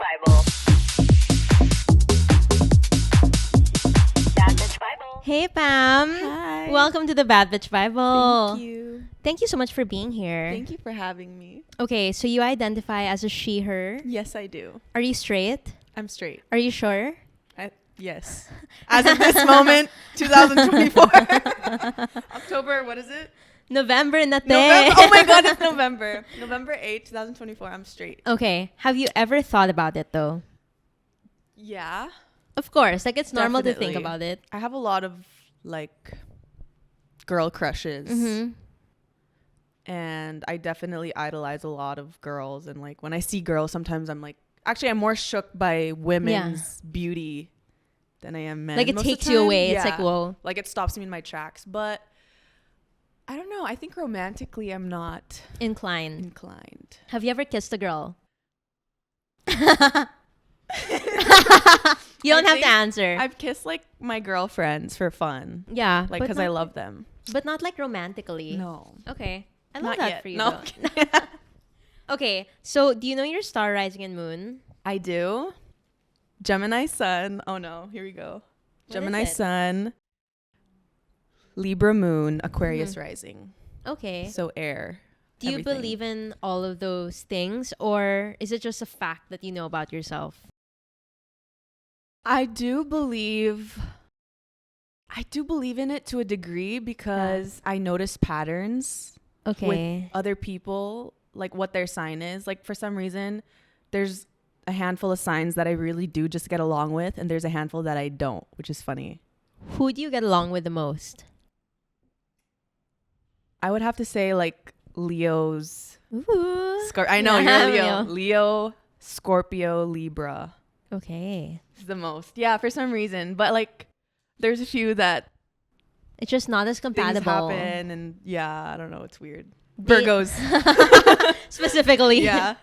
Bible. Bad Bitch Bible. Hey, Pam. Hi. Welcome to the Bad Bitch Bible. Thank you. Thank you so much for being here. Thank you for having me. Okay, so you identify as a she, her. Yes, I do. Are you straight? I'm straight. Are you sure? Yes. As of this moment, 2024. October, what is it? November na te. November. Oh my God, it's November. November 8, 2024. I'm straight. Okay. Have you ever thought about it though? Yeah. Of course. Like it's normal to Definitely. think about it. I have a lot of like girl crushes. Mm-hmm. And I definitely idolize a lot of girls. And like when I see girls, sometimes I'm like, actually, I'm more shook by women's beauty than I am men. Like it Most of the takes you time, away. It's yeah. like, whoa. Like it stops me in my tracks. But I don't know. I think romantically, I'm not Inclined. inclined. Have you ever kissed a girl? You don't have to answer. I've kissed like my girlfriends for fun. Yeah. Like but because I not- love them. But not like romantically. No. Okay. I love Not that yet. for you. No. Though. Okay. So do you know your star, rising, and moon? I do. Gemini sun. Oh no. Here we go. What Gemini is it? sun. Libra moon. Aquarius rising. Okay. So air. Do you everything. believe in all of those things, or is it just a fact that you know about yourself? I do believe in it to a degree because I notice patterns Okay. with other people, like what their sign is. Like for some reason, there's a handful of signs that I really do just get along with, and there's a handful that I don't, which is funny. Who do you get along with the most? I would have to say like Leo's. Ooh. I know Yeah, you're Leo. Leo, Scorpio, Libra Okay. is the most. Yeah, for some reason, but like there's a few that It's just not as things compatible. happen, and yeah, I don't know. It's weird. They- Virgos. Specifically. Yeah.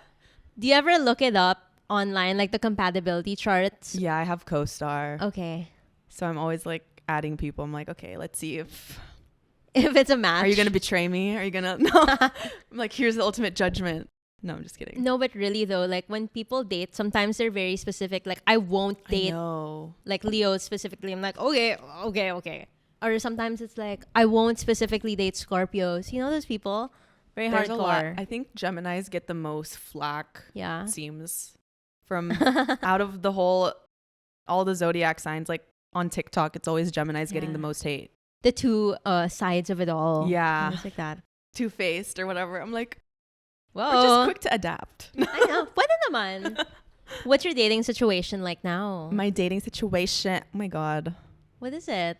Do you ever look it up online, like the compatibility charts? Yeah, I have co-star. Okay. So I'm always like adding people. I'm like, okay, let's see if If it's a match. are you gonna betray me? Are you gonna no? I'm like, here's the ultimate judgment. No, I'm just kidding. No, but really though, like when people date, sometimes they're very specific. Like I won't I date know. like Leo specifically. I'm like, okay. Or sometimes it's like I won't specifically date Scorpios. You know those people? Very There's a lot. hardcore. I think Geminis get the most flack. Yeah. It seems from out of all the zodiac signs. Like on TikTok, it's always Geminis getting Yeah. the most hate. The two sides of it all. Yeah. It's like that. Two-faced or whatever. I'm like, Whoa. we're just quick to adapt. I know. Pwede naman. What's your dating situation like now? My dating situation. Oh my God. What is it?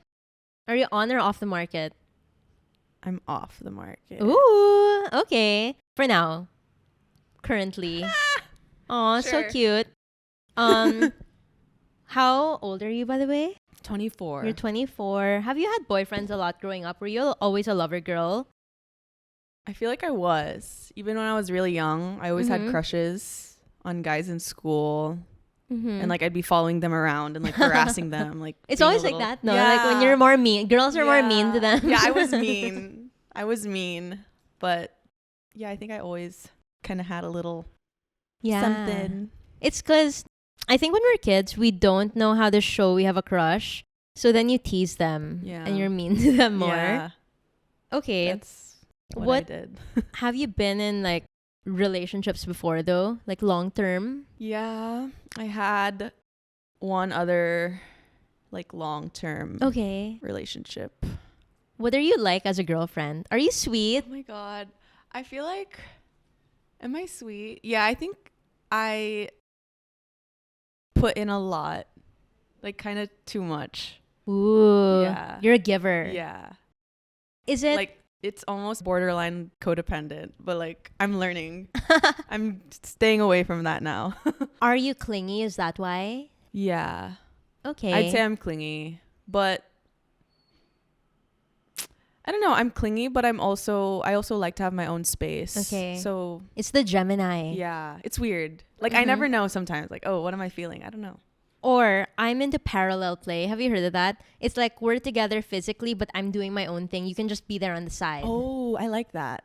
Are you on or off the market? I'm off the market. Ooh, okay. For now. Currently. Aw, so Sure. cute. How old are you, by the way? 24. You're 24. Have you had boyfriends a lot growing up? Were you always a lover girl? I feel like I was. Even when I was really young, I always Mhm. had crushes on guys in school. Mm-hmm. And like I'd be following them around and like harassing them. Like It's being a always little- like that, no? Yeah. Like when you're more mean. Girls are more mean to them. Yeah, I was mean. But yeah, I think I always kind of had a little Yeah. something. It's because I think when we're kids, we don't know how to show we have a crush. So then you tease them. Yeah. And you're mean to them more. Yeah, Okay. that's what I What- did. Have you been in like relationships before though? Like long term? Yeah, I had one other like long-term Okay. relationship. What are you like as a girlfriend? Are you sweet? Oh my God. I feel like, am I sweet? Yeah, I think I put in a lot, like kind of too much. Ooh. Yeah. You're a giver. Yeah. Is it Like it's almost borderline codependent, but like I'm learning. I'm staying away from that now. are you clingy? Is that why? Yeah. Okay. I'd say I'm clingy, but I don't know. I'm clingy, but I also like to have my own space. Okay. So it's the Gemini. yeah, it's weird. Like I Mhm. never know sometimes. Like, oh, what am I feeling? I don't know. Or I'm into parallel play. Have you heard of that? It's like we're together physically, but I'm doing my own thing. You can just be there on the side. Oh, I like that.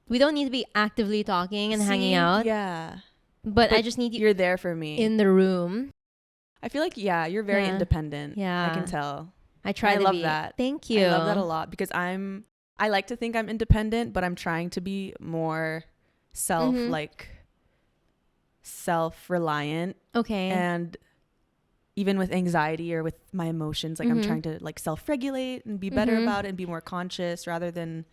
We don't need to be actively talking and hanging See? out. Yeah. But I just need you You're there for me. in the room. I feel like, yeah, you're very Yeah. independent. Yeah. I can tell. I try I to love be. that. Thank you. I love that a lot because I like to think I'm independent, but I'm trying to be more self-reliant. Okay. And even with anxiety or with my emotions, like I'm trying to like self-regulate and be better about it and be more conscious rather than.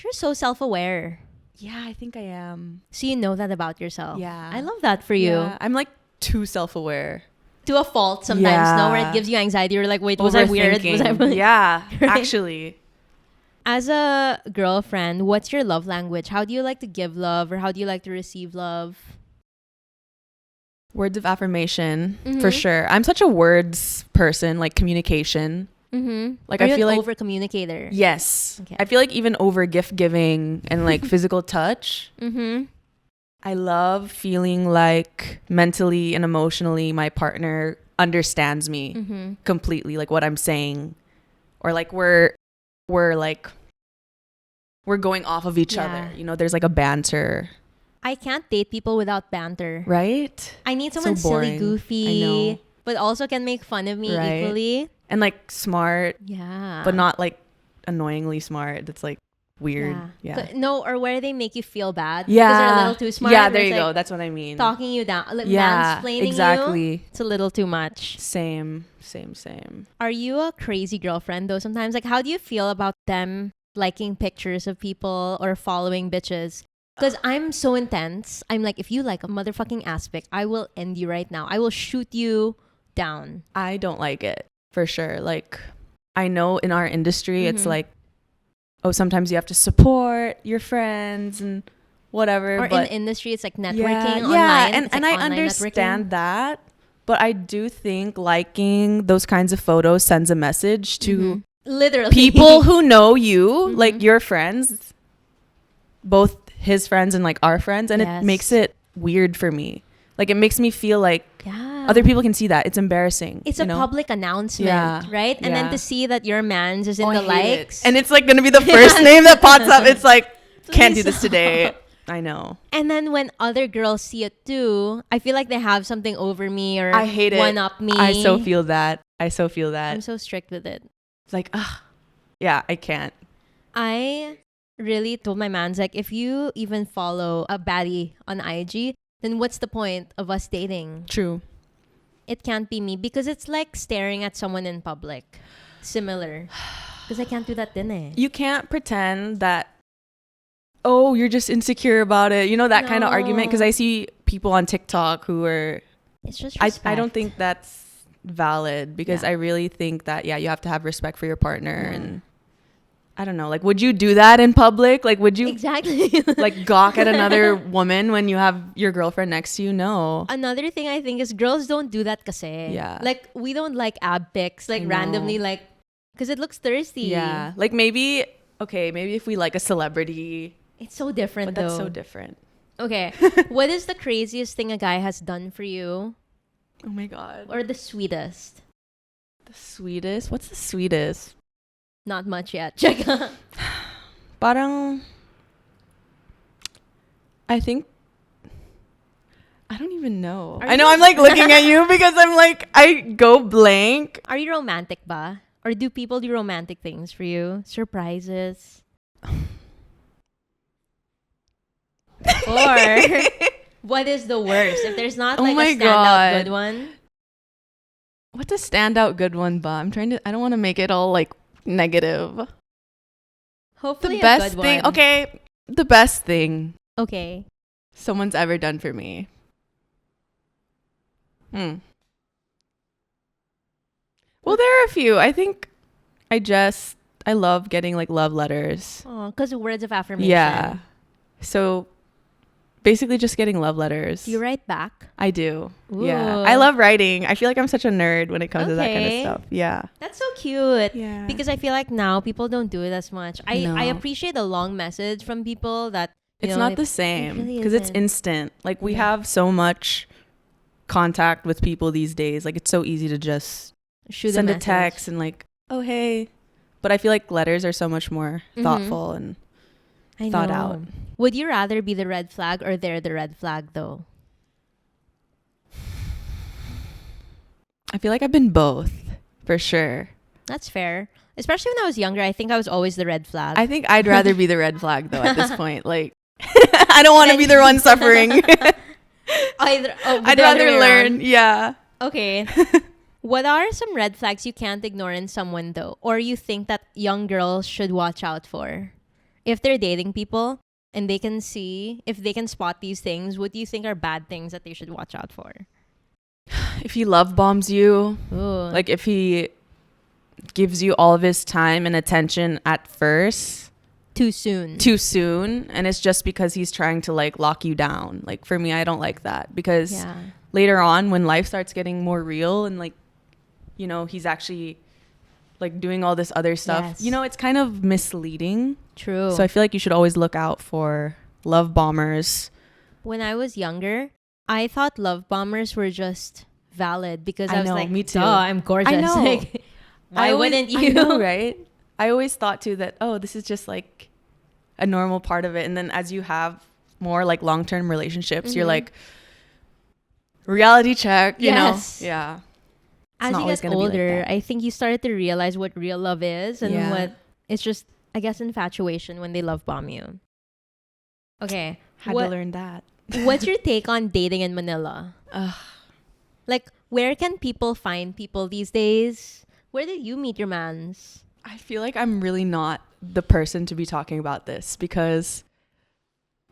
You're so self-aware. Yeah, I think I am. So you know that about yourself. Yeah. I love that for you. Yeah. I'm like too self-aware. To a fault sometimes, no? Where it gives you anxiety. You're like, wait, was I weird? Was I really? Yeah, Right? actually. As a girlfriend, what's your love language? How do you like to give love or how do you like to receive love? Words of affirmation, for sure. I'm such a words person, like communication. Like Are I you feel an like over-communicator? yes. Okay. I feel like even over gift giving and like physical touch. I love feeling like mentally and emotionally my partner understands me completely, like what I'm saying, or like we're going off of each other. You know, there's like a banter. I can't date people without banter. Right? I need someone So silly, boring. goofy, I know. but also can make fun of me equally. And like smart, Yeah. but not like annoyingly smart. That's like weird. Yeah. No, or where they make you feel bad. Yeah. Because they're a little too smart. Yeah, where there it's you like go. That's what I mean. Talking you down. Like Yeah, mansplaining exactly. you. It's a little too much. Same. Are you a crazy girlfriend though sometimes? Like how do you feel about them liking pictures of people or following bitches? Because I'm so intense. I'm like, if you like a motherfucking aspect, I will end you right now. I will shoot you down. I don't like it for sure. Like I know in our industry it's like, oh, sometimes you have to support your friends and whatever. Or but in the industry, it's like networking online. Yeah, It's and like I online understand networking. that. But I do think liking those kinds of photos sends a message to literally people who know you, like your friends, both his friends and like our friends. And it makes it weird for me. Like it makes me feel like other people can see that. It's embarrassing. It's a public announcement, right? And then to see that your man's is in the likes. And it's like going to be the first name that pops up. It's like, can't do this today. I know. And then when other girls see it too, I feel like they have something over me or I hate it. one up me. I so feel that. I'm so strict with it. It's like, yeah, I can't. I really told my man's like, if you even follow a baddie on IG, then what's the point of us dating? True. It can't be me because it's like staring at someone in public. Similar. Because I can't do that din eh. You can't pretend that, oh, you're just insecure about it. You know, that kind of argument. Because I see people on TikTok who are... It's just respect. I don't think that's valid because I really think that, you have to have respect for your partner. And I don't know, like, would you do that in public? Like, would you exactly like gawk at another woman when you have your girlfriend next to you? No. Another thing I think is girls don't do that kasi. Yeah. Like, we don't like ab pics, like randomly, like, because it looks thirsty. Yeah. Like maybe if we like a celebrity. It's so different But that's though. so different. Okay. What is the craziest thing a guy has done for you? Oh my God. Or the sweetest? The sweetest? What's the sweetest? Not much yet. Check. Parang, I think, I don't even know. I know I'm like looking at you because I'm like, I go blank. Are you romantic ba? Or do people do romantic things for you? Surprises? Or what is the worst? If there's not like a standout good one. What's a standout good one, ba? I don't want to make it all like negative. Hopefully the best a good thing. one. Okay. The best thing. Okay. Someone's ever done for me. Well, there are a few. I think I love getting like love letters. Oh, because of words of affirmation. Yeah. So basically just getting love letters. Do you write back? I do. Ooh. Yeah. I love writing. I feel like I'm such a nerd when it comes to that kind of stuff. Yeah. That's so cute. Yeah. Because I feel like now people don't do it as much. I appreciate a long message from people that it's not the same because really it's instant. Like we have so much contact with people these days. Like it's so easy to just send a text and like, oh, hey. But I feel like letters are so much more thoughtful and thought out. Would you rather be the red flag or they're the red flag though? I feel like I've been both, for sure. That's fair. Especially when I was younger, I think I was always the red flag. I think I'd rather be the red flag though at this point. Like, I don't want to be the one suffering. I'd rather learn. Yeah. Okay. What are some red flags you can't ignore in someone though, or you think that young girls should watch out for if they're dating people and they can see if they can spot these things? What do you think are bad things that they should watch out for? If he love bombs you, Ooh. like if he gives you all of his time and attention at first too soon, and it's just because he's trying to like lock you down. Like for me, I don't like that, because later on when life starts getting more real and like, you know, he's actually like doing all this other stuff, you know, it's kind of misleading. True. So I feel like you should always look out for love bombers. When I was younger, I thought love bombers were just valid because I was like, me too. Oh, I'm gorgeous. I know. Like, why wouldn't you? I know, right? I always thought too that, oh, this is just like a normal part of it. And then as you have more like long-term relationships, you're like, reality check, you know? Yeah. As you get older, I think you started to realize what real love is and what it's just, I guess, infatuation when they love bomb you. Okay. Had to learn that. What's your take on dating in Manila? Like, where can people find people these days? Where did you meet your mans? I feel like I'm really not the person to be talking about this, because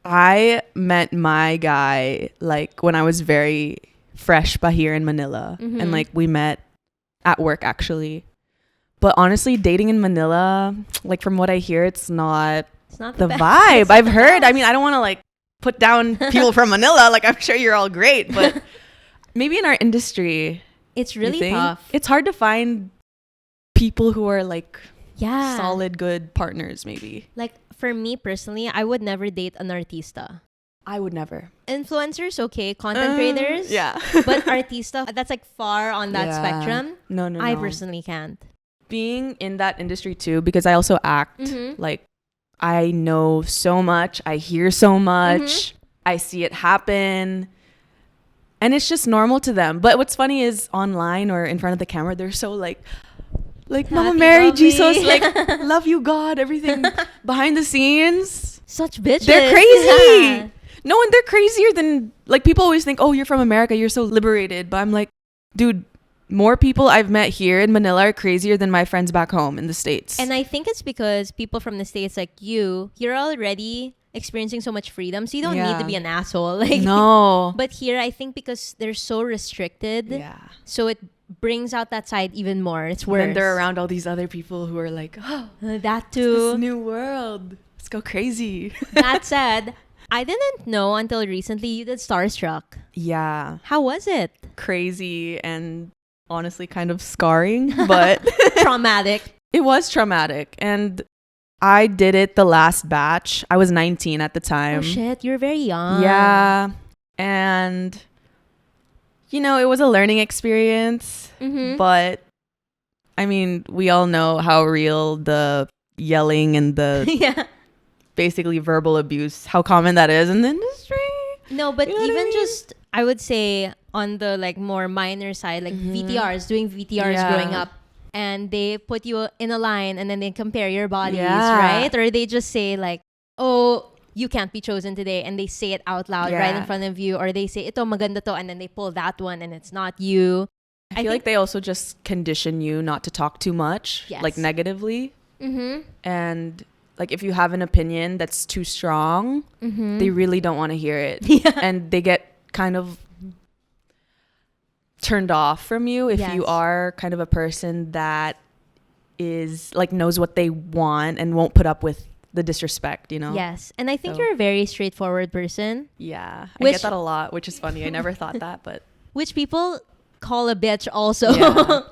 I met my guy like when I was very fresh pa here in Manila, and like we met at work actually. But honestly, dating in Manila, like from what I hear, it's not the vibe. I've heard. I mean, I don't want to like put down people from Manila. Like I'm sure you're all great, but maybe in our industry, it's really tough. It's hard to find people who are like solid, good partners. Maybe like for me personally, I would never date an artista. I would never. Influencers, okay. Content creators. Yeah. But artista, that's like far on that spectrum. No. I personally can't. Being in that industry too, because I also act, like I know so much. I hear so much. I see it happen. And it's just normal to them. But what's funny is online or in front of the camera, they're so like Mama Mary, bubbly. Jesus, like love you, God, everything. Behind the scenes, such bitches. They're crazy. No, and they're crazier than, like, people always think, oh, you're from America, you're so liberated. But I'm like, dude, more people I've met here in Manila are crazier than my friends back home in the States. And I think it's because people from the States like you're already experiencing so much freedom, so you don't need to be an asshole. Like, no. But here, I think because they're so restricted, so it brings out that side even more. It's worse. And they're around all these other people who are like, oh, that too. This new world. Let's go crazy. That said, I didn't know until recently you did Starstruck. Yeah. How was it? Crazy and honestly kind of scarring, but traumatic. It was traumatic. And I did it the last batch. I was 19 at the time. Oh shit, you're very young. Yeah. And you know, it was a learning experience, but I mean, we all know how real the yelling and the basically verbal abuse, how common that is in the industry. No, but you know even just, I would say on the like more minor side, like VTRs, doing VTRs growing up, and they put you in a line and then they compare your bodies, right? Or they just say like, oh, you can't be chosen today, and they say it out loud right in front of you, or they say ito maganda to, and then they pull that one and it's not you. I feel like they also just condition you not to talk too much, like negatively. And like if you have an opinion that's too strong, they really don't want to hear it. And they get kind of turned off from you if you are kind of a person that is like knows what they want and won't put up with the disrespect, you know? Yes. And I think you're a very straightforward person. Yeah. I get that a lot, which is funny. I never thought that, but which people call a bitch also.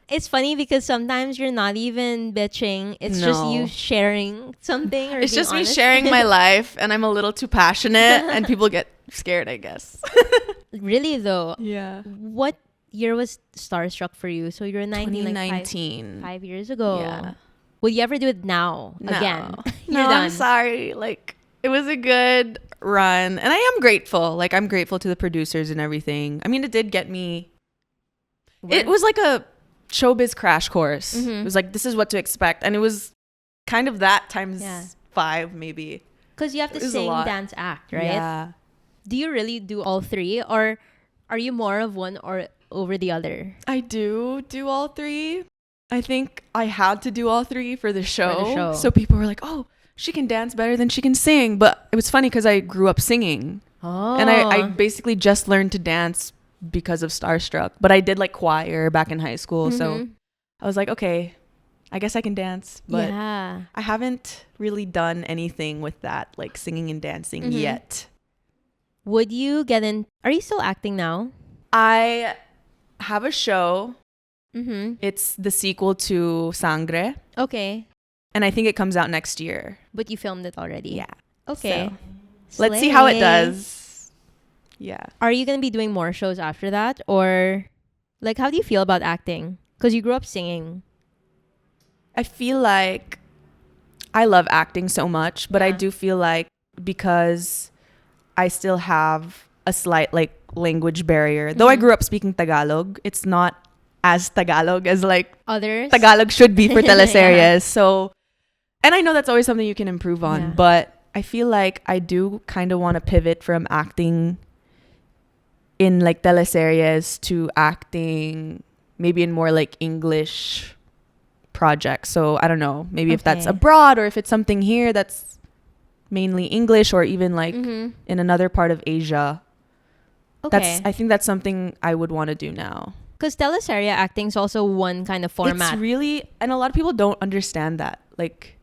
It's funny because sometimes you're not even bitching. It's just you sharing something. Or it's just honest. Me sharing my life, and I'm a little too passionate, and people get scared, I guess. Really, though? Yeah. What year was Starstruck for you? So you're 19, 2019. Like 5 years ago. Yeah. Will you ever do it now again? No, I'm sorry. Like, it was a good run, and I am grateful. Like, I'm grateful to the producers and everything. I mean, it did get me It was like a showbiz crash course. Mm-hmm. It was like, this is what to expect. And it was kind of that times 5 maybe. Because you have to sing, dance, act, right? Yeah. Do you really do all three, or are you more of one or over the other? I do all three. I think I had to do all three for the show. So people were like, oh, she can dance better than she can sing. But it was funny because I grew up singing. Oh. And I basically just learned to dance because of Starstruck. But I did like choir back in high school. Mm-hmm. So I was like, okay, I guess I can dance. But yeah. I haven't really done anything with that, like singing and dancing yet. Would you get in? Are you still acting now? I have a show. Mm-hmm. It's the sequel to Sangre. Okay. And I think it comes out next year. But you filmed it already? Yeah. Okay. So, let's see how it does. Yeah. Are you going to be doing more shows after that? Or, like, how do you feel about acting? Because you grew up singing. I feel like I love acting so much, but I do feel like because I still have a slight, like, language barrier. Though I grew up speaking Tagalog, it's not as Tagalog as, like, others Tagalog should be for teleseries. So, and I know that's always something you can improve on, but I feel like I do kind of want to pivot from acting in like teleseries to acting maybe in more like English projects. So I don't know, maybe if that's abroad or if it's something here that's mainly English or even like in another part of Asia. Okay. I think that's something I would want to do now. Because teleserie acting is also one kind of format. It's really, and a lot of people don't understand that. Like,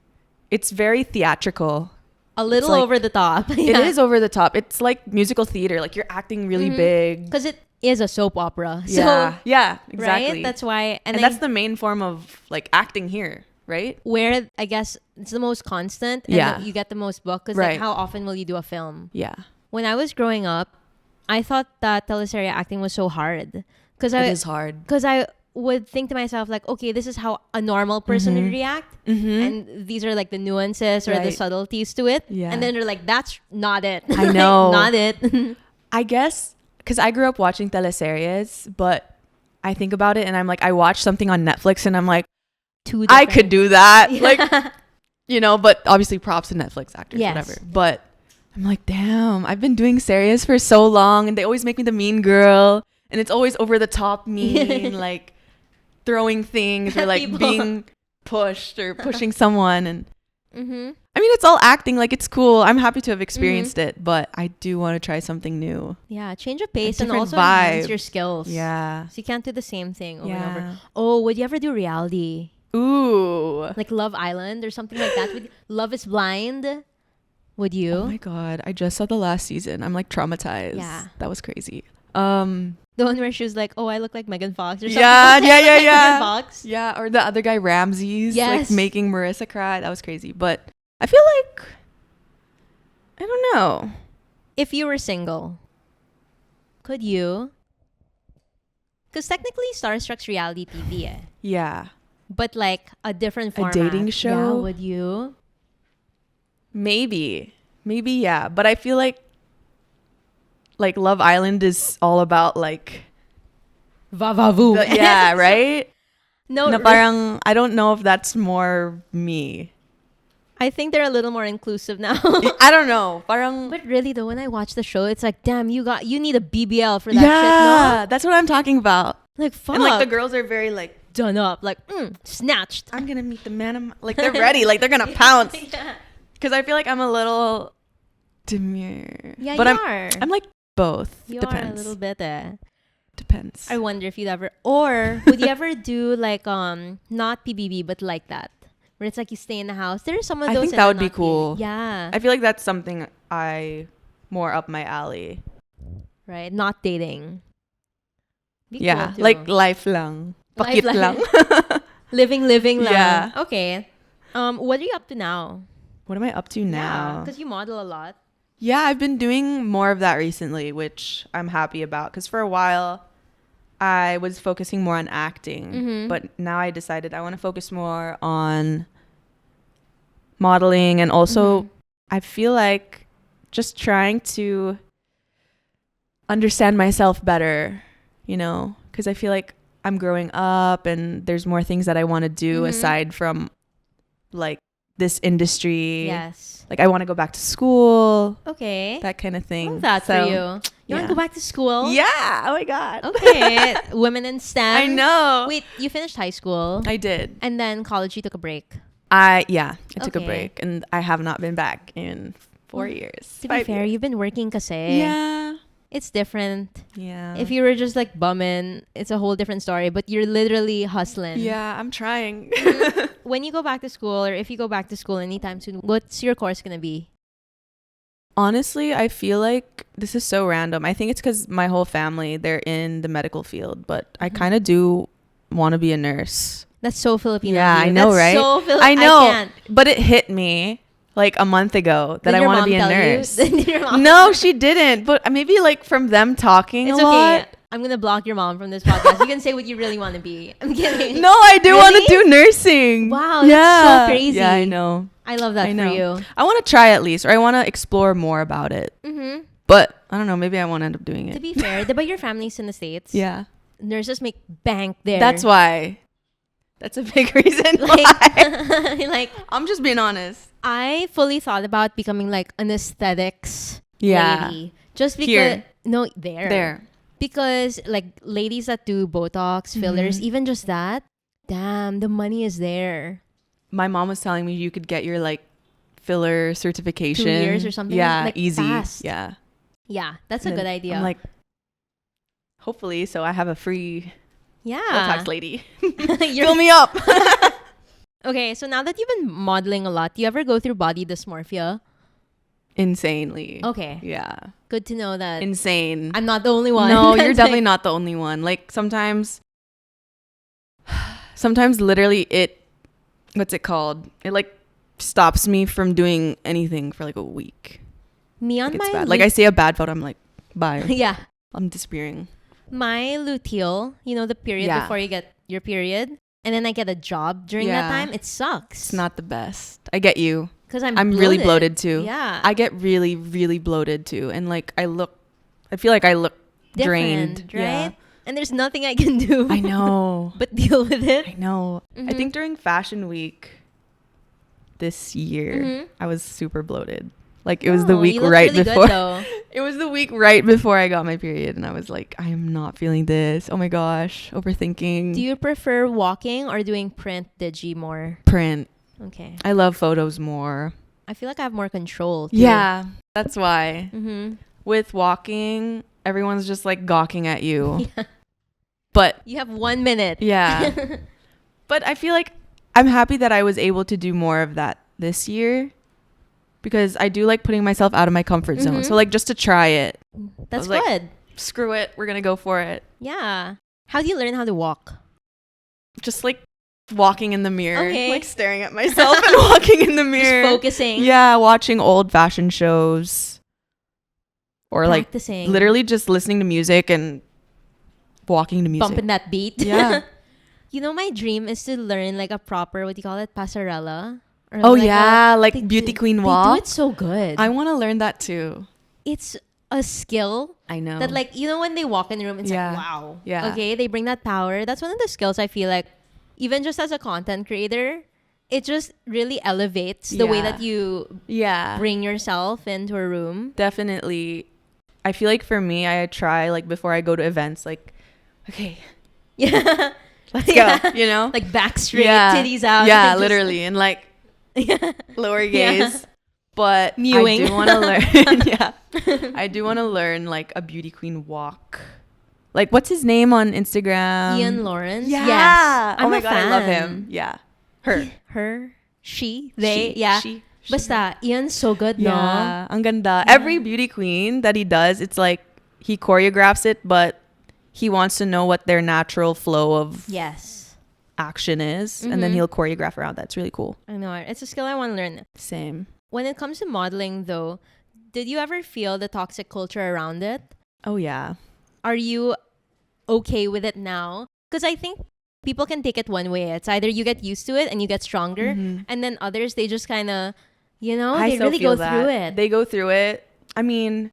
it's very theatrical. A little like, over the top. It is over the top. It's like musical theater. Like, you're acting really big. Because it is a soap opera. Yeah, so, yeah, exactly. Right? That's why. And that's the main form of like acting here, right? Where I guess it's the most constant and you get the most book. Because like, how often will you do a film? Yeah. When I was growing up, I thought that teleserie acting was so hard. It is hard. Because I would think to myself like, okay, this is how a normal person would react. And these are like the nuances or the subtleties to it. Yeah. And then they're like, that's not it. I know. Not it. I guess because I grew up watching teleseries, but I think about it and I'm like, I watch something on Netflix and I'm like, I could do that. Yeah. Like, you know, but obviously props to Netflix actors, whatever. But I'm like, damn, I've been doing series for so long and they always make me the mean girl. And it's always over the top mean, like throwing things or like being pushed or pushing someone. And I mean, it's all acting. Like, it's cool. I'm happy to have experienced it, but I do want to try something new. Yeah, change of pace and also enhance your skills. Yeah. So you can't do the same thing over and over. Oh, would you ever do reality? Ooh. Like Love Island or something like that? With Love is Blind? Would you? Oh my God. I just saw the last season. I'm like traumatized. Yeah. That was crazy. The one where she was like, oh, I look like Megan Fox or something. Yeah. Megan Fox. Yeah, or the other guy, Ramses, like making Marissa cry. That was crazy. But I feel like, I don't know. If you were single, could you? Because technically Starstruck's reality TV. Yeah. But like a different format. A dating show? Yeah, would you? Maybe, yeah. But I feel like Love Island is all about like va-va-voo. Yeah, right? No, parang I don't know if that's more me. I think they're a little more inclusive now. I don't know. Parang, but really though, when I watch the show, it's like, damn, you need a BBL for that shit, no? That's what I'm talking about. Like, fuck. And like the girls are very like done up, like snatched. I'm gonna meet the man. Like, they're ready. Like, they're gonna pounce. Because I feel like I'm a little demure. Yeah, but you are. I'm like both. You Depends. are a little bit. Depends. I wonder if you'd ever, or would you ever do like not PBB but like that, where it's like you stay in the house. There's some of those. I think that would be cool. PBB. Yeah. I feel like that's something more up my alley. Right, not dating. Be yeah, cool like life lang. Pakit lang. living lang. Yeah. Okay. What are you up to now? What am I up to now? Because you model a lot. Yeah, I've been doing more of that recently, which I'm happy about. Because for a while, I was focusing more on acting. But now I decided I want to focus more on modeling. And also, I feel like just trying to understand myself better, you know? Because I feel like I'm growing up and there's more things that I want to do aside from like this industry. Yes. Like I want to go back to school. Okay. That kind of thing. Love that for you. You want to go back to school? Yeah. Oh my God. Okay. Women in STEM. I know. Wait, you finished high school? I did. And then college, you took a break? I took a break and I have not been back in 4 years. To be fair, you've been working kasi. Yeah. It's different. Yeah. If you were just like bumming, it's a whole different story. But you're literally hustling. Yeah, I'm trying. When you go back to school, or if you go back to school anytime soon, what's your course gonna be? Honestly, I feel like this is so random. I think it's because my whole family, they're in the medical field, but I kind of do want to be a nurse. That's so Filipino. Yeah, I know, That's right? So I know, I can't. but it hit me like a month ago that I want to be a nurse. You? No, she didn't. But maybe like from them talking it's a lot. Okay. I'm going to block your mom from this podcast. You can say what you really want to be. I'm kidding. No, I do Really? want to do nursing. Wow, that's so crazy. Yeah, I know. I love that for you. I want to try at least, or I want to explore more about it. Mm-hmm. But I don't know, maybe I won't end up doing it. To be fair, but your family's in the States. Yeah. Nurses make bank there. That's why. That's a big reason like, why. like, I'm just being honest. I fully thought about becoming like an aesthetics lady. Just because. Here. No, there. Because like ladies that do Botox, fillers, even just that, damn, the money is there. My mom was telling me you could get your like filler certification. 2 years or something. Yeah, like, easy. Fast. Yeah. Yeah, that's a good idea. I'm like, hopefully, so I have a free Botox lady. Fill me up. Okay, so now that you've been modeling a lot, do you ever go through body dysmorphia? Insanely. Okay. Yeah. Good to know that. Insane. I'm not the only one. No, you're definitely not the only one. Like sometimes literally what's it called? It like stops me from doing anything for like a week. Me on it's my bad. Like I see a bad photo, I'm like, bye. Yeah. I'm disappearing. My luteal, the period before you get your period, and then I get a job during that time, it sucks. It's not the best. I get you. Because I'm really bloated too. Yeah. I get really, really bloated too. And like I feel like I look different, drained. Right? Yeah. And there's nothing I can do. I know. But deal with it. I know. I think during Fashion Week this year, I was super bloated. Like it was the week right really before. Good, it was the week right before I got my period, and I was like, I am not feeling this. Oh my gosh, overthinking. Do you prefer walking or doing print digi more? Print. Okay. I love photos more. I feel like I have more control too. Yeah, that's why. With walking, everyone's just like gawking at you. Yeah. But you have 1 minute. Yeah. But I feel like I'm happy that I was able to do more of that this year. Because I do like putting myself out of my comfort zone. So like just to try it. That's good. Like, screw it. We're going to go for it. Yeah. How do you learn how to walk? Just like walking in the mirror. Okay. Like staring at myself and walking in the mirror. Just focusing. Yeah. Watching old fashion shows. Or practicing. Like literally just listening to music and walking to music. Bumping that beat. Yeah. My dream is to learn like a proper, what do you call it? Passerella. Or like beauty queen walk. They do it so good. I want to learn that too. It's a skill. I know. That like, when they walk in the room, it's like, wow. Yeah. Okay, they bring that power. That's one of the skills I feel like, even just as a content creator, it just really elevates the way that you bring yourself into a room. Definitely. I feel like for me, I try like before I go to events, like, okay. Yeah. Let's go, Like back straight, titties out. Yeah, literally. And like lower gaze. Yeah. But mewing. I do want to learn. I do want to learn like a beauty queen walk. Like what's his name on Instagram? Ian Lawrence. Yeah. Yes. Oh my god, I love him. Yeah. Her. She. They. Yeah. She. Basta, Ian's so good, no? Yeah. Ang ganda. Every beauty queen that he does, it's like he choreographs it, but he wants to know what their natural flow of action is, and then he'll choreograph around that. It's really cool. I know. It's a skill I want to learn. Same. When it comes to modeling, though, did you ever feel the toxic culture around it? Oh, yeah. Are you okay with it now? Because I think people can take it one way. It's either you get used to it and you get stronger, and then others, they just kind of, they really go through it. They go through it. I mean,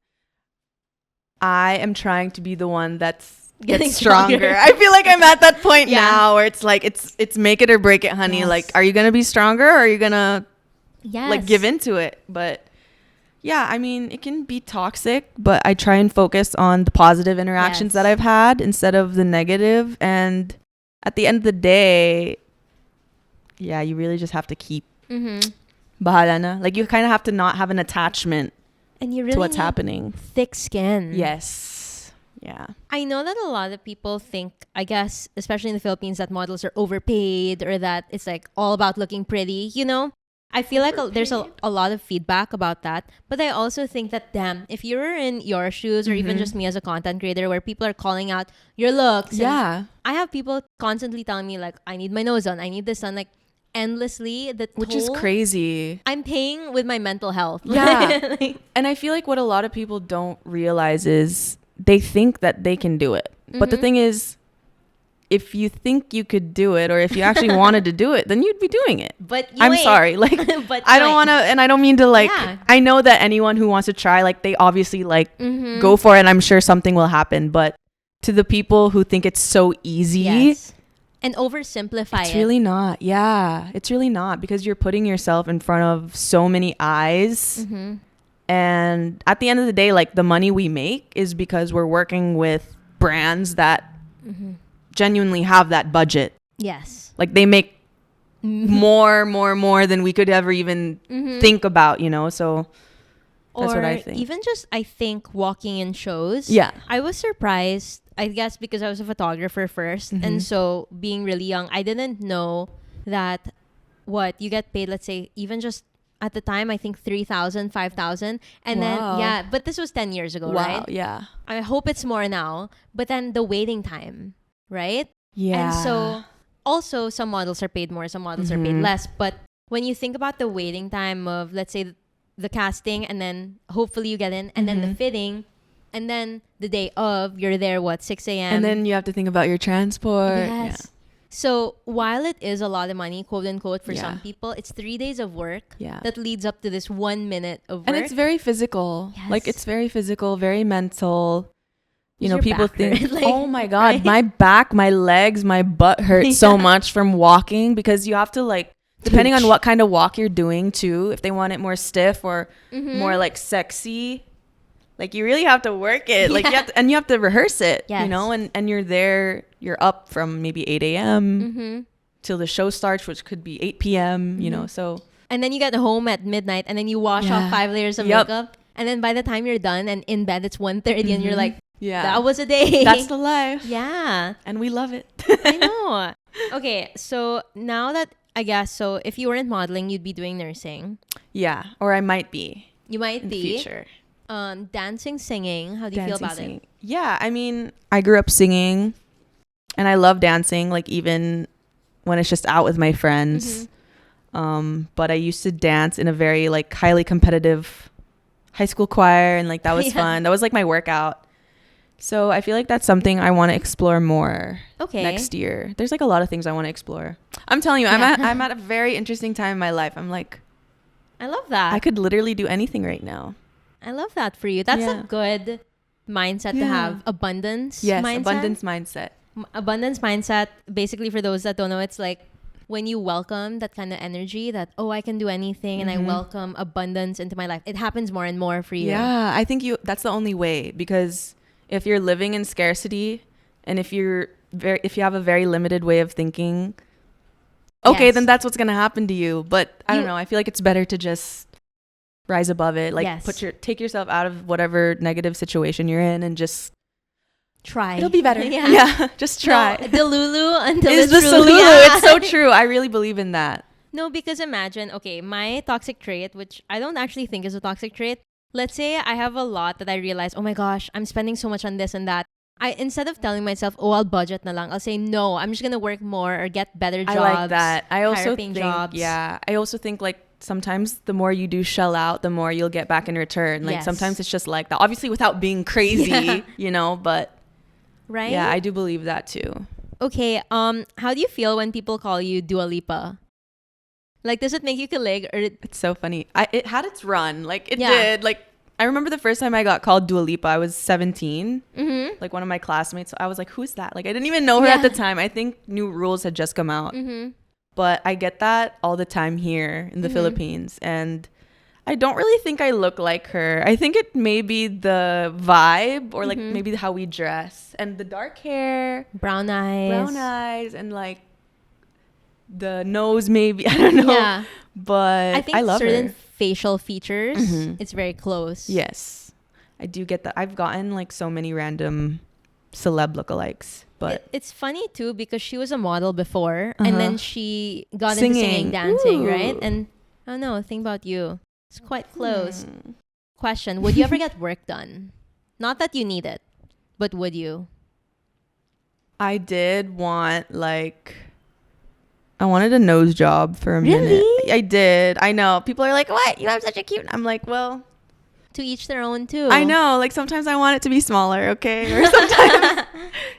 I am trying to be the one that's getting stronger. I feel like I'm at that point now where it's like it's make it or break it, honey. Yes. Like, are you gonna be stronger or are you gonna Yes. like give into it? But yeah, I mean, it can be toxic, but I try and focus on the positive interactions that I've had instead of the negative. And at the end of the day, yeah, you really just have to keep bahala na. Like, you kind of have to not have an attachment and you really to what's need happening. thick skin. Yes. Yeah. I know that a lot of people think, I guess, especially in the Philippines, that models are overpaid or that it's like all about looking pretty, you know? I feel like there's a lot of feedback about that. But I also think that, damn, if you were in your shoes or even just me as a content creator where people are calling out your looks. Yeah. I have people constantly telling me, like, I need my nose done. I need this done. Like, endlessly. Which is crazy. I'm paying with my mental health. Yeah. And I feel like what a lot of people don't realize is they think that they can do it. But the thing is, if you think you could do it or if you actually wanted to do it, then you'd be doing it. But I'm sorry. Like, but I don't want to, and I don't mean to like, I know that anyone who wants to try, like, they obviously like go for it and I'm sure something will happen. But to the people who think it's so easy and oversimplify it's really not. Yeah, it's really not, because you're putting yourself in front of so many eyes. And at the end of the day, like, the money we make is because we're working with brands that genuinely have that budget. Yes. Like, they make more than we could ever even think about, you know? So that's what I think. Even just, I think, walking in shows. Yeah. I was surprised, I guess, because I was a photographer first. And so being really young, I didn't know that you get paid, let's say, even just at the time, I think 3,000, 5,000. And then, but this was 10 years ago, right? Yeah. I hope it's more now. But then the waiting time, right? Yeah. And so also some models are paid more, some models are paid less. But when you think about the waiting time of, let's say, the casting, and then hopefully you get in, and then the fitting, and then the day of, you're there, 6 a.m. And then you have to think about your transport. Yes. Yeah. So while it is a lot of money, quote unquote, for some people, it's 3 days of work that leads up to this 1 minute of work. And it's very physical. Yes. Like, it's very physical, very mental. You know, Your people back think, hurt? Like, oh my God, right? my back, my legs, my butt hurts so much from walking, because you have to, like, depending on what kind of walk you're doing too, if they want it more stiff or more like sexy, like, you really have to work it. Like, you have to rehearse it, you know, and you're there, you're up from maybe 8 a.m. till the show starts, which could be 8 p.m., you know, so. And then you get home at midnight and then you wash off 5 layers of makeup. And then by the time you're done and in bed, it's 1:30 and you're like, that was a day. That's the life. Yeah. And we love it. I know. Okay, so now that, I guess, so if you weren't modeling, you'd be doing nursing. Yeah, or I might be. You might in be. the future. Dancing, singing, how do you feel about it? Yeah, I mean, I grew up singing and I love dancing, like, even when it's just out with my friends. But I used to dance in a very, like, highly competitive high school choir, and, like, that was fun. That was, like, my workout. So I feel like that's something I want to explore more next year. There's, like, a lot of things I want to explore. I'm telling you, I'm at a very interesting time in my life. I'm like, I love that. I could literally do anything right now. I love that for you. That's a good mindset to have. Abundance mindset. Abundance mindset. Abundance mindset, basically, for those that don't know, it's like when you welcome that kind of energy that, oh, I can do anything, and I welcome abundance into my life. It happens more and more for you. Yeah, I think that's the only way, because if you're living in scarcity and if you have a very limited way of thinking, then that's what's going to happen to you. But I don't know. I feel like it's better to just rise above it. Like, take yourself out of whatever negative situation you're in and just try. It'll be better. Yeah. Just try. No, the Lulu until is it's the true. Lulu. Yeah. It's so true. I really believe in that. No, because imagine, okay, my toxic trait, which I don't actually think is a toxic trait. Let's say I have a lot that I realize, oh my gosh, I'm spending so much on this and that. Instead of telling myself, oh, I'll budget na lang, I'll say, no, I'm just going to work more or get better jobs. I like that. I also think, jobs. I also think, like, sometimes the more you do shell out, the more you'll get back in return. Like, sometimes it's just like that. Obviously, without being crazy, you know, but right? Yeah, I do believe that too. Okay, how do you feel when people call you Dua Lipa? Like, does it make you kilig? Or it's so funny. It had its run. Like, it did. Like, I remember the first time I got called Dua Lipa, I was 17. Mm-hmm. Like one of my classmates, I was like, who's that? Like I didn't even know her at the time. I think new rules had just come out. Mm-hmm. But I get that all the time here in the Philippines. And I don't really think I look like her. I think it may be the vibe or like maybe how we dress. And the dark hair. Brown eyes. And like the nose maybe. I don't know. Yeah. But I think I love certain her. facial features, it's very close. Yes. I do get that. I've gotten like so many random celeb lookalikes. But it's funny too because she was a model before and then she got into singing, Singing. dancing, Ooh. right? And I don't know, think about you. It's quite close. Question, would you ever get work done? Not that you need it, but would you? I did want I wanted a nose job for a minute. Really? I did. I know. People are like, what? You have such a cute... I'm like, well... To each their own too. I know. Like sometimes I want it to be smaller, okay? Or sometimes...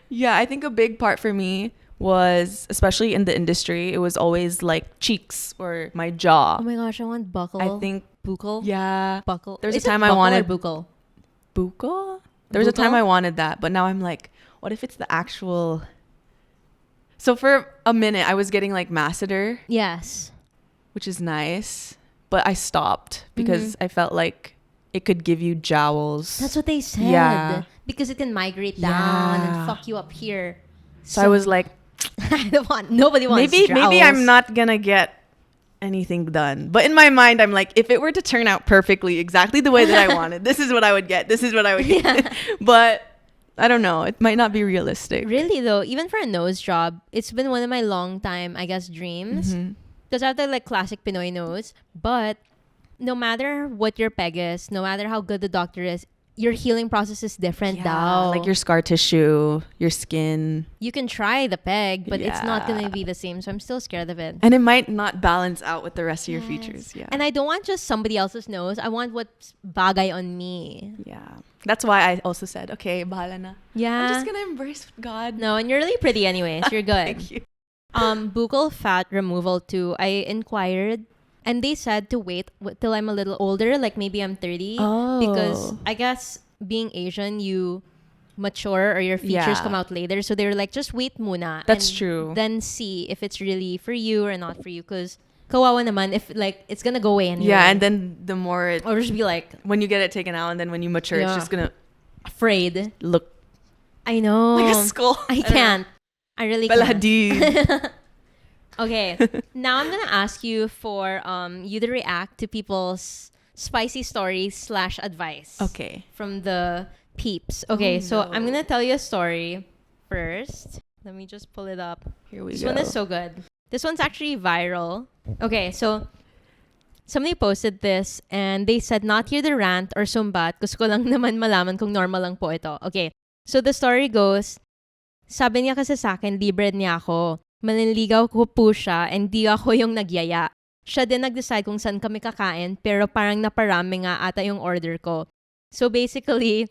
Yeah, I think a big part for me was, especially in the industry, it was always like cheeks or my jaw. Oh my gosh, I want buckle. I think... Buckle? Yeah. Buckle. There was a Is it time I buckle wanted... or buckle? Buko? There was a time Buko? I wanted that, but now I'm like, what if it's the actual... So for a minute, I was getting like masseter, Yes. which is nice, but I stopped because I felt like it could give you jowls. That's what they said. Yeah. Because it can migrate down and Yeah. fuck you up here. So I was like, I don't want, nobody wants maybe jowls. I'm not gonna get anything done. But in my mind, I'm like, if it were to turn out perfectly, exactly the way that I wanted, this is what I would get. This is what I would get. But I don't know. It might not be realistic. Really though, even for a nose job, it's been one of my long time, I guess, dreams. Because I have the like classic Pinoy nose. But no matter what your peg is, no matter how good the doctor is, your healing process is different daw. Like your scar tissue, your skin. You can try the peg, but it's not going Yeah. to be the same. So I'm still scared of it. And it might not balance out with the rest of your features. Yeah. And I don't want just somebody else's nose. I want what's bagay on me. Yeah. That's why I also said, okay, bahala na. Yeah. I'm just gonna embrace God. No, and you're really pretty anyways. You're good. Thank you. Buccal fat removal too. I inquired and they said to wait till I'm a little older, like maybe I'm 30. Oh. Because I guess being Asian, you mature or your features Yeah. come out later. So they were like, just wait muna. That's and true. Then see if it's really for you or not for you. Because kawawa naman if like it's gonna go away anyway. Yeah, and then the more it, or just be like when you get it taken out and then when you mature, it's Yeah. just gonna afraid. look I know. like a skull. I can't. I really Bella can't. Hadid. Okay, now I'm gonna ask you for you to react to people's spicy stories / advice. Okay. From the peeps. Okay, so I'm gonna tell you a story first. Let me just pull it up. Here we This go. one is so good. This one's actually viral. Okay, so somebody posted this and they said not here the rant or sumbat. Gusto ko lang naman malaman kung normal lang po ito. Okay, so the story goes, sabi niya kasi sa akin, libre niya ako. Maniligaw ko po siya and di ako yung nagyaya. Siya din nag-decide kung saan kami kakain pero parang naparami nga ata yung order ko. So basically,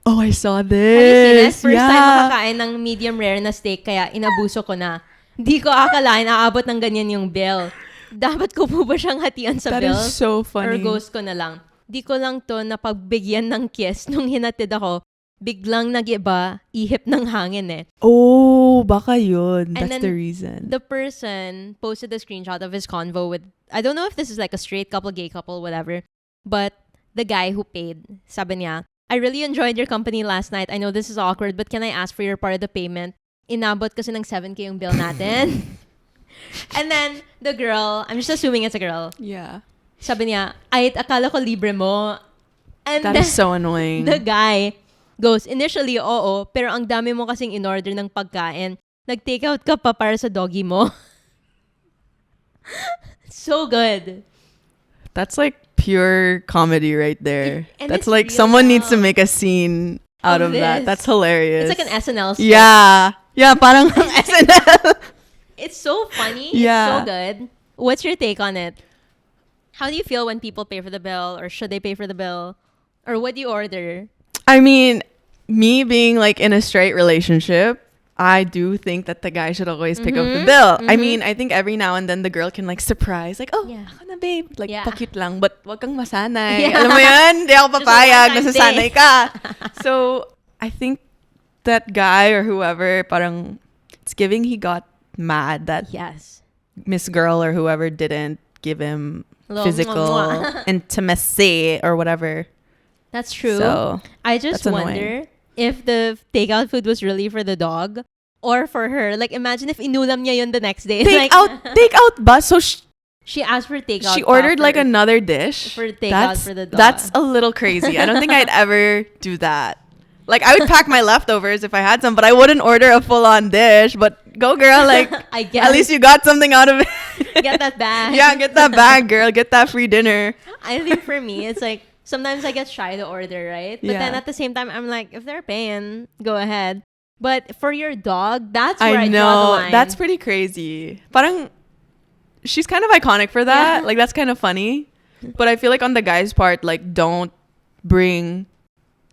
Oh, I saw have you seen it? this. First time Yeah. makakain ng medium rare na steak kaya inabuso ko na. Di ko akalain aabot ng ganyan yung bill. Dapat ko po ba siyang hatian sa That bill? is so Or funny. ghost ko na lang? Di ko lang to napagbigyan ng kiss nung hinatid ako. Biglang nag-iba, ihip ng hangin eh. Oh, baka yun. And That's then the reason. The person posted a screenshot of his convo with, I don't know if this is like a straight couple, gay couple, whatever. But the guy who paid, sabi niya, I really enjoyed your company last night. I know this is awkward, but can I ask for your part of the payment? Inabot kasi ng 7K yung bill natin. And then the girl, I'm just assuming it's a girl, Yeah. sabi niya, ay, akala ko libre mo. And That is so annoying. the guy goes, initially, oo, pero ang dami mo kasing in-order ng pagkain. Nag-take out ka pa para sa doggy mo. So good. That's like pure comedy right there. And That's it's like real someone needs to now. make a scene out of that. this. That's hilarious. It's like an SNL skit. Yeah. Yeah, parang SNL. It's so funny. Yeah. It's so good. What's your take on it? How do you feel when people pay for the bill? Or should they pay for the bill? Or what do you order? I mean, me being like in a straight relationship, I do think that the guy should always pick up the bill. I mean, I think every now and then the girl can like surprise, like, oh, ako na babe. Like, pa-cute lang, but wag kang masanay. Alam mo yan? Di ako papayag, nasasanay ka. So, I think that guy or whoever, parang, it's giving he got mad that Miss Girl or whoever didn't give him physical intimacy or whatever. That's true. So, I just wonder if the takeout food was really for the dog or for her. Like, imagine if inulam niya yun the next day. Takeout ba? So she asked for takeout. She ordered like another dish for takeout for the dog. That's a little crazy. I don't think I'd ever do that. Like, I would pack my leftovers if I had some, but I wouldn't order a full-on dish. But go, girl. Like, I guess. At least you got something out of it. Get that bag. Yeah, get that bag, girl. Get that free dinner. I think for me, it's like, sometimes I get shy to order, right? But then at the same time, I'm like, if they're paying, go ahead. But for your dog, that's where I draw the line. That's pretty crazy. Parang, she's kind of iconic for that. Like, that's kind of funny. But I feel like on the guy's part, like, don't bring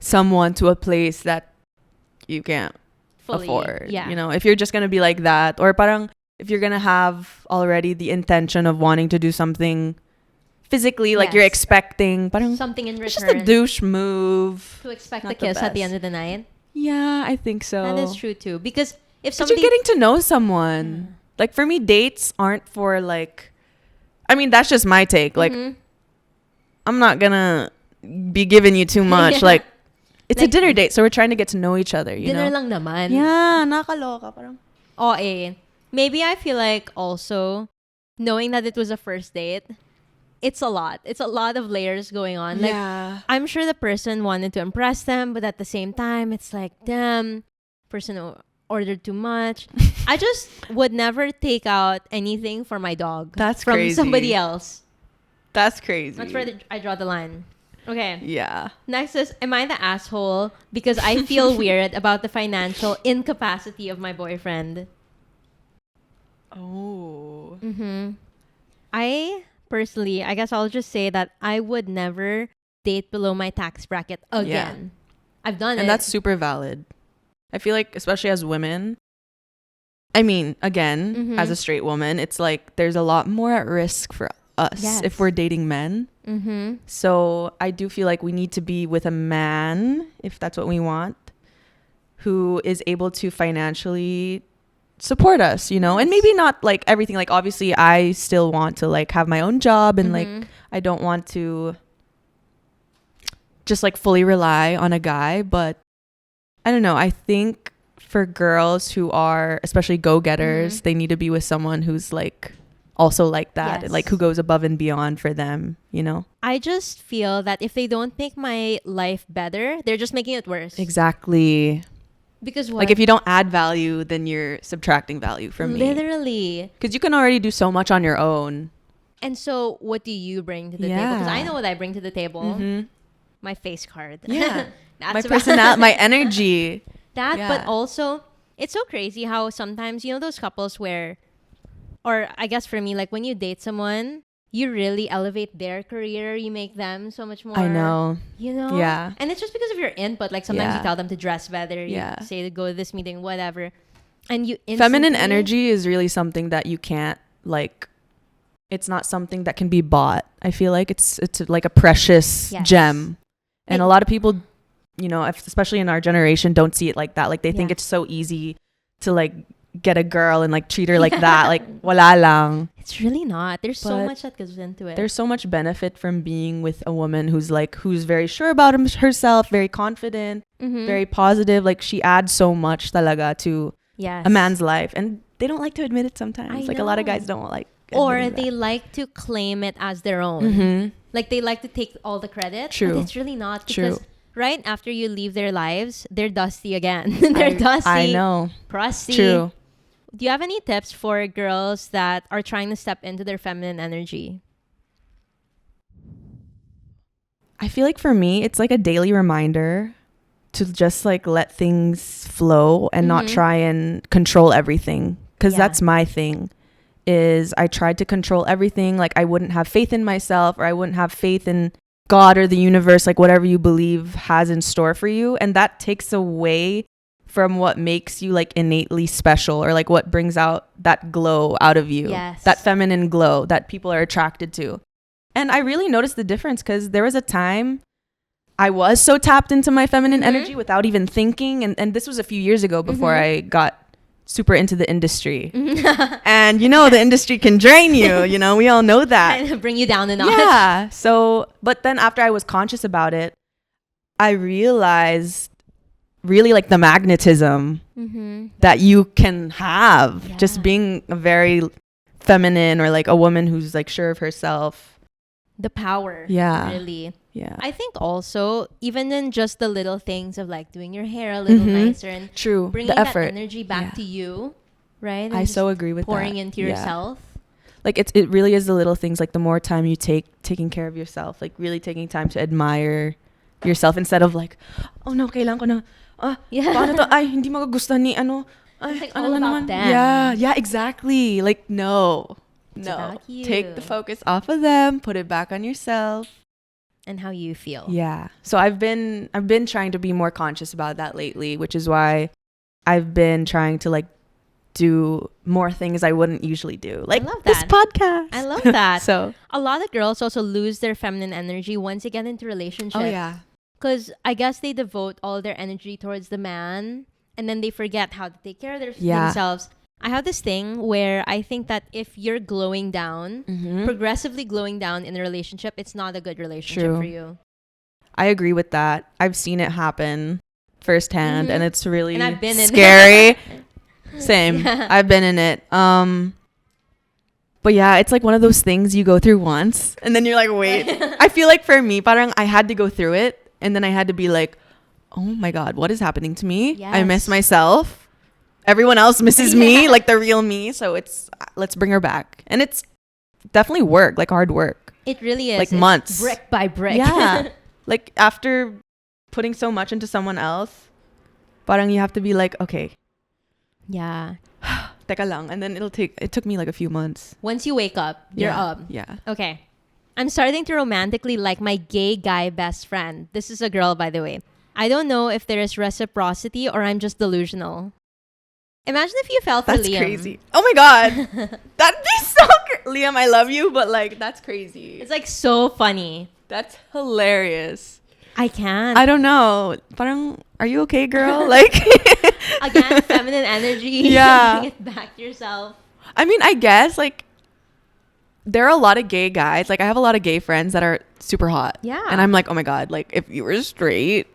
someone to a place that you can't afford. Yeah. You know, if you're just going to be like that, or parang, if you're going to have already the intention of wanting to do something physically, like you're expecting parang something in return. It's just a douche move. To expect the kiss at the end of the night. Yeah, I think so. That is true too. Because if somebody... But you're getting to know someone. Like, for me, dates aren't for like... I mean, that's just my take. Like, I'm not gonna be giving you too much. Like, it's like, a dinner date, so we're trying to get to know each other, you dinner know? Lang naman. Yeah, nakaloka parang. Oh, maybe I feel like also, knowing that it was a first date, it's a lot. It's a lot of layers going on. Like, I'm sure the person wanted to impress them, but at the same time, it's like, damn, person ordered too much. I just would never take out anything for my dog. That's from crazy. Somebody else. That's crazy. That's where I draw the line. Okay. Yeah. Next is, am I the asshole because I feel weird about the financial incapacity of my boyfriend? Oh. I personally, I guess I'll just say that I would never date below my tax bracket again. I've done it. And that's super valid. I feel like, especially as women, I mean, again, as a straight woman, it's like there's a lot more at risk for us if we're dating men. So I do feel like we need to be with a man, if that's what we want, who is able to financially support us, you know, and maybe not like everything. Like, obviously I still want to like have my own job and like I don't want to just like fully rely on a guy, but I don't know. I think for girls who are especially go-getters, they need to be with someone who's like also like that, like who goes above and beyond for them, you know? I just feel that if they don't make my life better, they're just making it worse. Exactly. Because what? Like, if you don't add value, then you're subtracting value from me. Literally. Because you can already do so much on your own. And so what do you bring to the table? Because I know what I bring to the table. My face card. Yeah. My personality, my energy. But also, it's so crazy how sometimes, you know, those couples where, or I guess for me, like when you date someone, you really elevate their career. You make them so much more. I know. You know? Yeah. And it's just because of your input. Like sometimes you tell them to dress better. You say to go to this meeting, whatever. And you feminine energy is really something that you can't like, it's not something that can be bought. I feel like it's like a precious gem. And a lot of people, you know, especially in our generation, don't see it like that. Like they think it's so easy to like get a girl and like treat her like that. Like, wala lang. It's really not. There's so much that goes into it. There's so much benefit from being with a woman who's very sure about herself, very confident, very positive. Like, she adds so much talaga to a man's life. And they don't like to admit it sometimes. Like, a lot of guys don't like or they like to claim it as their own. Like, they like to take all the credit. True. But it's really not. Because right after you leave their lives, they're dusty again. They're dusty. I know. Crusty. True. Do you have any tips for girls that are trying to step into their feminine energy? I feel like for me, it's like a daily reminder to just like let things flow and not try and control everything. Because that's my thing, is I tried to control everything. Like, I wouldn't have faith in myself, or I wouldn't have faith in God or the universe, like whatever you believe has in store for you. And that takes away from what makes you like innately special, or like what brings out that glow out of you. Yes. That feminine glow that people are attracted to. And I really noticed the difference because there was a time I was so tapped into my feminine energy without even thinking. And this was a few years ago before I got super into the industry. And you know, the industry can drain you, you know, we all know that. And bring you down a notch. Yeah. So, but then after I was conscious about it, I realized really like the magnetism that you can have just being a very feminine, or like a woman who's like sure of herself. The power. Yeah. Really. Yeah. I think also, even in just the little things of like doing your hair a little nicer and True. bringing The that effort. energy back to you, right? And I so agree with pouring that. into yourself. Like it really is the little things, like the more time you take taking care of yourself, like really taking time to admire yourself instead of like, oh no, kailangan ko na, paano to, ay, hindi magugustuhan ni ano. Ay, It's like ano all na about naman? them. Yeah, exactly. Like no. It's No. about you. Take the focus off of them, put it back on yourself. And how you feel. Yeah. So I've been trying to be more conscious about that lately, which is why I've been trying to like do more things I wouldn't usually do. Like this podcast. I love that. So a lot of girls also lose their feminine energy once they get into relationships. oh yeah. Because I guess they devote all their energy towards the man, and then they forget how to take care of themselves. I have this thing where I think that if you're glowing down, progressively glowing down in a relationship, it's not a good relationship for you. I agree with that. I've seen it happen firsthand, and it's really and I've been scary. Same. Yeah. I've been in it. But yeah, it's like one of those things you go through once, and then you're like, wait. I feel like for me, parang I had to go through it, and then I had to be like, oh my God, what is happening to me? Yes. I miss myself. Everyone else misses me, like the real me. So it's, let's bring her back. And it's definitely work, like hard work. It really is. Like it's months. brick by brick. Yeah. Like after putting so much into someone else, parang you have to be like, okay. Yeah. Teka lang. And then it took me like a few months. Once you wake up, you're up. Yeah. Okay. I'm starting to romantically like my gay guy best friend. This is a girl, by the way. I don't know if there is reciprocity or I'm just delusional. Imagine if you fell for That's Liam. crazy. Oh my God. That'd be so Liam, I love you, but like, that's crazy. It's like so funny. That's hilarious. I can't. I don't know. Parang, are you okay, girl? Like, again, feminine energy. Yeah. Bring it back to yourself. I mean, I guess like there are a lot of gay guys. Like I have a lot of gay friends that are super hot. Yeah. And I'm like, oh my God, like if you were straight,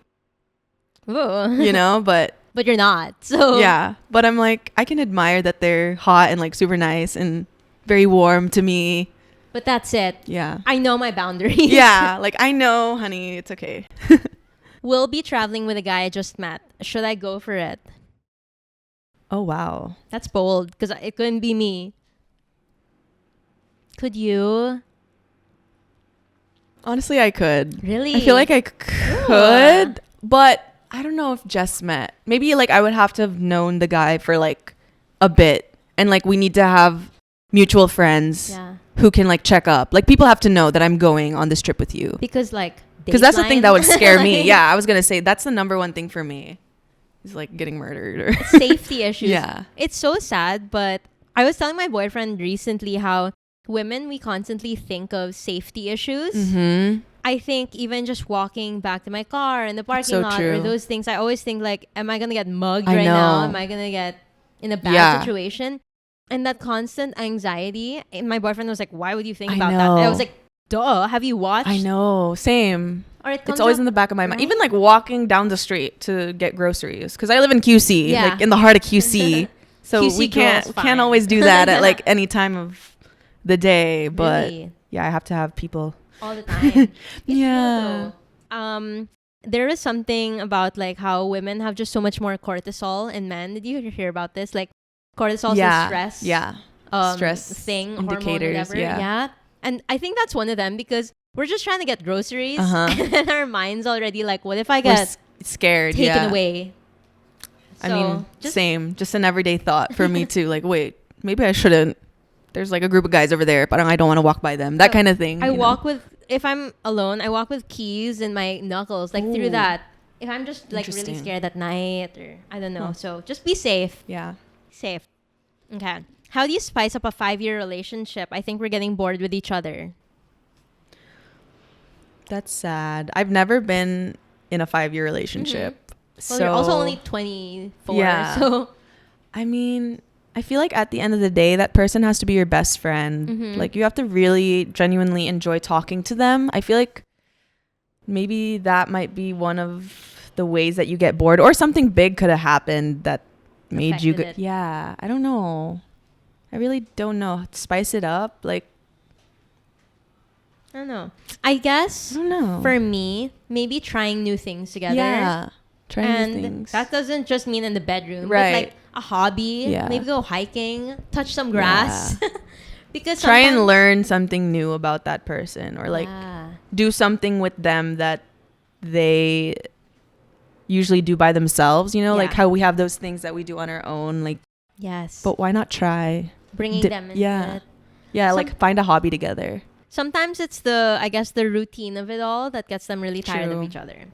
Ooh. you know, but But you're not. So yeah. But I'm like, I can admire that they're hot and like super nice and very warm to me. But that's it. Yeah. I know my boundaries. Yeah. Like I know, honey, it's okay. We'll be traveling with a guy I just met. Should I go for it? Oh, wow. That's bold because it couldn't be me. Could you? Honestly, I could. Really? I feel like I could, but I don't know if just met. Maybe like I would have to have known the guy for like a bit, and like we need to have mutual friends who can like check up. Like people have to know that I'm going on this trip with you. Because like that's the thing that would scare me. Yeah, I was gonna say that's the number one thing for me. Is like getting murdered or safety issues. Yeah. It's so sad, but I was telling my boyfriend recently how women, we constantly think of safety issues. Mm-hmm. I think even just walking back to my car in the parking lot or those things, I always think like, am I going to get mugged right now? Am I going to get in a bad situation? And that constant anxiety, and my boyfriend was like, why would you think about that? And I was like, duh, have you watched? I know. Same. Or it's always in the back of my mind. Even like walking down the street to get groceries. Because I live in QC, like in the heart of QC. So QC we can't always do that at like any time of the day. But really? Yeah, I have to have people. All the time. Yeah. There is something about like how women have just so much more cortisol in men. Did you hear about this? Like cortisol is stress. Yeah. Stress thing, indicators. Hormone, yeah. And I think that's one of them because we're just trying to get groceries and then our mind's already like, what if I get scared, taken away? So I mean, same. Just an everyday thought for me too. Like, wait, maybe I shouldn't. There's like a group of guys over there, but I don't want to walk by them. That kind of thing. I walk with, if I'm alone, I walk with keys in my knuckles, like through that If I'm just like really Interesting. scared at night or I don't know. Huh. So just be safe. Yeah. Safe. Okay. How do you spice up a 5-year relationship? I think we're getting bored with each other. That's sad. I've never been in a 5-year relationship. Well, So you're also only 24. Yeah. So I mean, I feel like at the end of the day, that person has to be your best friend. Like, you have to really genuinely enjoy talking to them. I feel like maybe that might be one of the ways that you get bored, or something big could have happened that made you Affected it. Yeah, I don't know. I really don't know. Spice it up. Like, I don't know. I guess I don't know. for me, maybe trying new things together. Yeah. Trying And new things. that doesn't just mean in the bedroom, Right. but like a hobby. Yeah. Maybe go hiking, touch some grass. Because Try and sometimes- learn something new about that person, or like Yeah. do something with them that they usually do by themselves, you know, like Yeah. how we have those things that we do on our own, like, Yes. but why not try? Bringing Di- them into yeah. it. Yeah, Some- like find a hobby together. Sometimes it's the routine of it all that gets them really tired of True. each other.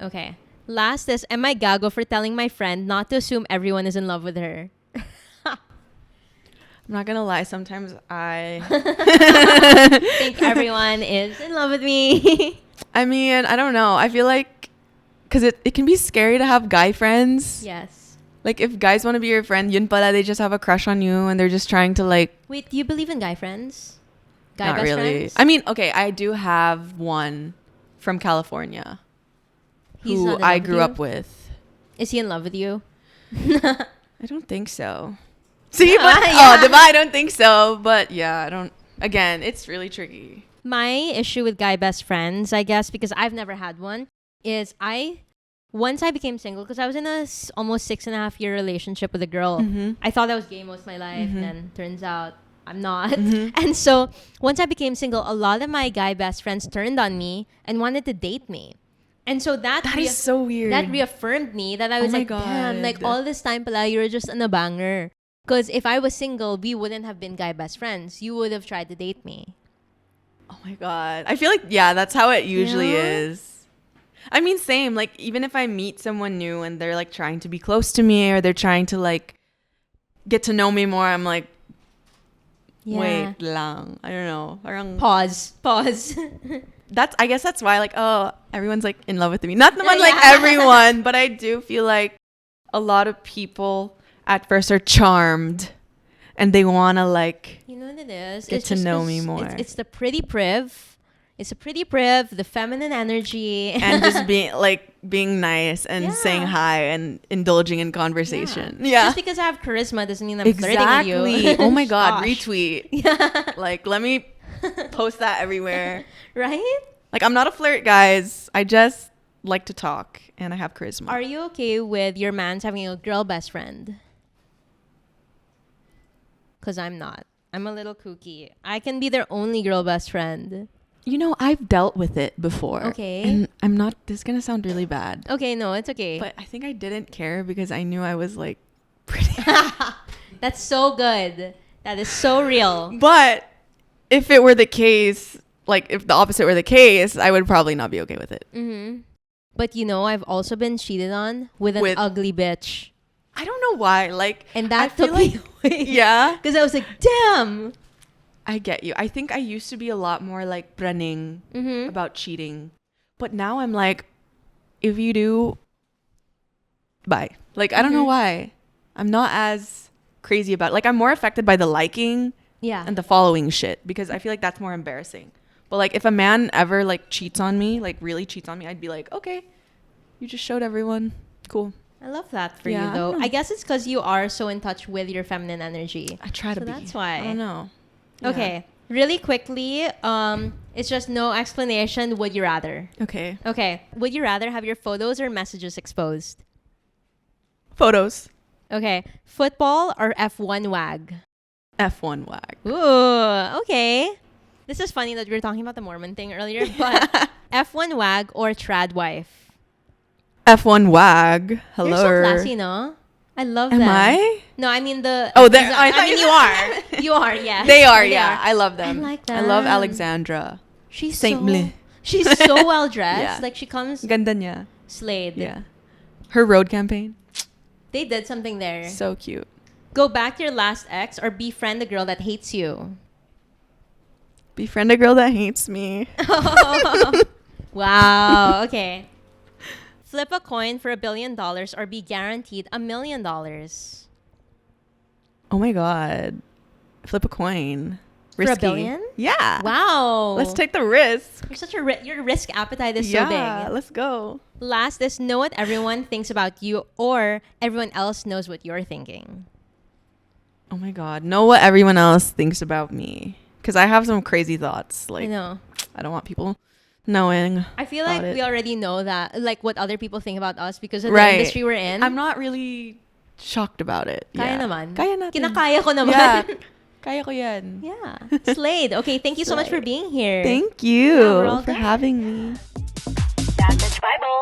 Okay. Last is, am I gago for telling my friend not to assume everyone is in love with her? I'm not gonna lie, sometimes I Think everyone is in love with me. I mean, I don't know. I feel like because it can be scary to have guy friends. Yes. Like, if guys want to be your friend, yun pala, they just have a crush on you and they're just trying to, like, Wait, do you believe in guy friends? Guy not best really. friends? I mean, okay, I do have one from California He's who not in I love with grew you? up with. Is he in love with you? I don't think so. See, but Yeah. diba? I don't think so. But yeah, I don't. Again, it's really tricky. My issue with guy best friends, I guess, because I've never had one, is once I became single, because I was in a almost 6.5-year relationship with a girl. Mhm. I thought I was gay most of my life, Mhm. and then turns out I'm not. Mhm. And so once I became single, a lot of my guy best friends turned on me and wanted to date me. And so that is so weird. that reaffirmed me that I was Oh my like, damn, like God. all this time pala, you're just a banger. Because if I was single, we wouldn't have been guy best friends. You would have tried to date me. Oh my God. I feel like, yeah, that's how it usually Yeah. is. I mean, same. Like, even if I meet someone new and they're like trying to be close to me, or they're trying to like get to know me more, I'm like, Yeah. wait lang. I don't know. Parang Pause. I guess that's why, like, oh, everyone's like in love with me. Not the one like Yeah. everyone, but I do feel like a lot of people at first are charmed and they want to like You know what it is? Get It's to just know 'cause me more. It's the pretty priv. It's a pretty priv, the feminine energy. and just being nice and saying Yeah. hi and indulging in conversation. Yeah. Just because I have charisma doesn't mean I'm flirting with you. Exactly. Oh my God, Gosh. retweet. Yeah. Like, let me post that everywhere. Right? Like, I'm not a flirt, guys. I just like to talk and I have charisma. Are you okay with your man's having a girl best friend? Because I'm not. I'm a little kooky. I can be their only girl best friend. You know, I've dealt with it before. Okay. And I'm not, this is going to sound really bad. Okay, no, it's okay. But I think I didn't care because I knew I was like pretty. That's so good. That is so real. But if it were the case, like if the opposite were the case, I would probably not be okay with it. Mm-hmm. But you know, I've also been cheated on with an ugly bitch. I don't know why. Like, And I that feel took me away. yeah, Because I was like, damn. I get you. I think I used to be a lot more like brenning Mm-hmm. about cheating. But now I'm like, if you do, bye. Like, I don't know why. I'm not as crazy about it. Like, I'm more affected by the liking Yeah. and the following shit because I feel like that's more embarrassing. But like, if a man ever like cheats on me, like really cheats on me, I'd be like, okay, you just showed everyone. Cool. I love that for Yeah, you, I though. don't know. I guess it's because you are so in touch with your feminine energy. I try to So be. that's why. I don't know. Okay. Really quickly, it's just no explanation. Would you rather? Okay. Okay. Would you rather have your photos or messages exposed? Photos. Okay. Football or F1 wag? F1 wag. Ooh, okay. This is funny that we were talking about the Mormon thing earlier, but F1 wag or trad wife? F1 wag. Hello. You're so classy, no? I love Am them. I? No, I mean the... Oh, they're- I I mean, thought you are. You are, yeah. They are, yeah. I love them. I like I love them. Alexandra. She's Saint so... Bleu. She's so well dressed. Yeah. Like, she comes... Ganda niya. Slade. Yeah. Her road campaign. They did something there. So cute. Go back to your last ex or befriend a girl that hates you. Befriend a girl that hates me. Wow. Okay. Flip a coin for $1 billion or be guaranteed $1 million. Oh my God. Flip a coin. For Risky. $1 billion? Yeah. Wow. Let's take the risk. You're such a your risk appetite is so big. Yeah, let's go. Last is know what everyone thinks about you or everyone else knows what you're thinking. Oh my God. Know what everyone else thinks about me. Because I have some crazy thoughts. Like, I know. I don't want people knowing. I feel like we already know that, like what other people think about us because of Right. the industry we're in. I'm not really shocked about it. Kaya Yeah. naman. Kaya natin. Kinakaya ko naman. Yeah. Kaya ko yan. Yeah. Slade. Okay, thank you so much for being here. Thank you Yeah, we're all for done. having me. That's Bible.